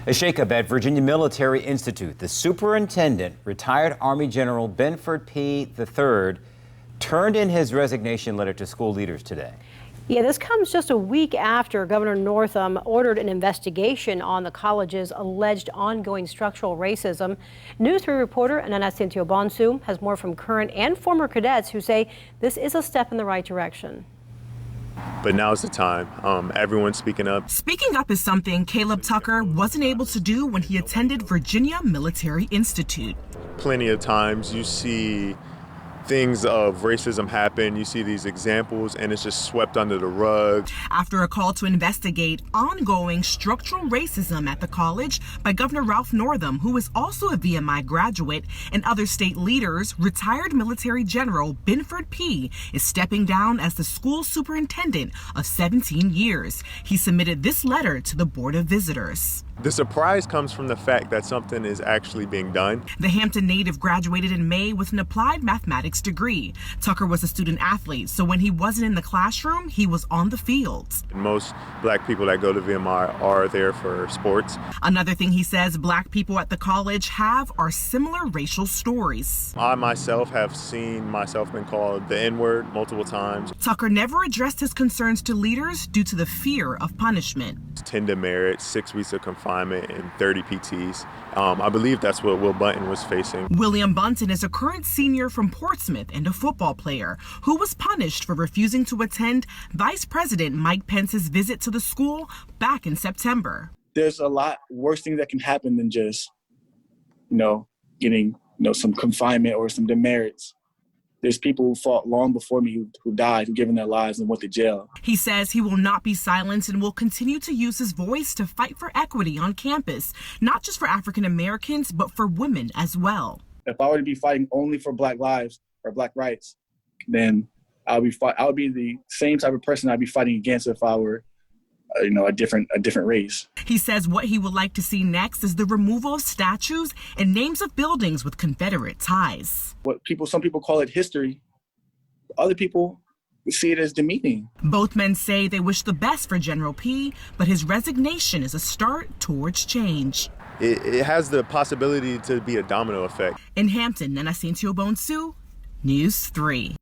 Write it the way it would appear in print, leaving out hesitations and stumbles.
A shakeup at Virginia Military Institute. The superintendent, retired Army General Benford P. III, turned in his resignation letter to school leaders today. Yeah, this comes just a week after Governor Northam ordered an investigation on the college's alleged ongoing structural racism. News 3 reporter Anastasia Bonsu has more from current and former cadets who say this is a step in the right direction. But now's the time. Everyone's speaking up. Speaking up is something Caleb Tucker wasn't able to do when he attended Virginia Military Institute. Plenty of times you see things of racism happen, you see these examples, and it's just swept under the rug. After a call to investigate ongoing structural racism at the college by Governor Ralph Northam, who is also a VMI graduate, and other state leaders, retired military general Benford P. is stepping down as the school superintendent of 17 years. He submitted this letter to the Board of Visitors. The surprise comes from the fact that something is actually being done. The Hampton native graduated in May with an applied mathematics degree. Tucker was a student athlete, so when he wasn't in the classroom, he was on the fields. Most black people that go to VMI are there for sports. Another thing he says black people at the college have are similar racial stories. I myself have seen myself been called the N-word multiple times. Tucker never addressed his concerns to leaders due to the fear of punishment. 10 demerits, 6 weeks of confinement, and 30 PTs. I believe that's what Will Bunton was facing. William Bunton is a current senior from Portsmouth and a football player who was punished for refusing to attend Vice President Mike Pence's visit to the school back in September. There's a lot worse things that can happen than just, getting, some confinement or some demerits. There's people who fought long before me who died, who given their lives and went to jail. He says he will not be silenced and will continue to use his voice to fight for equity on campus, not just for African Americans, but for women as well. If I were to be fighting only for black lives or black rights, then I would be the same type of person I'd be fighting against if I were a different race. He says what he would like to see next is the removal of statues and names of buildings with Confederate ties. Some people call it history. Other people see it as demeaning. Both men say they wish the best for General P, but his resignation is a start towards change. It has the possibility to be a domino effect. In Hampton, Anastasia Bonsu, News 3.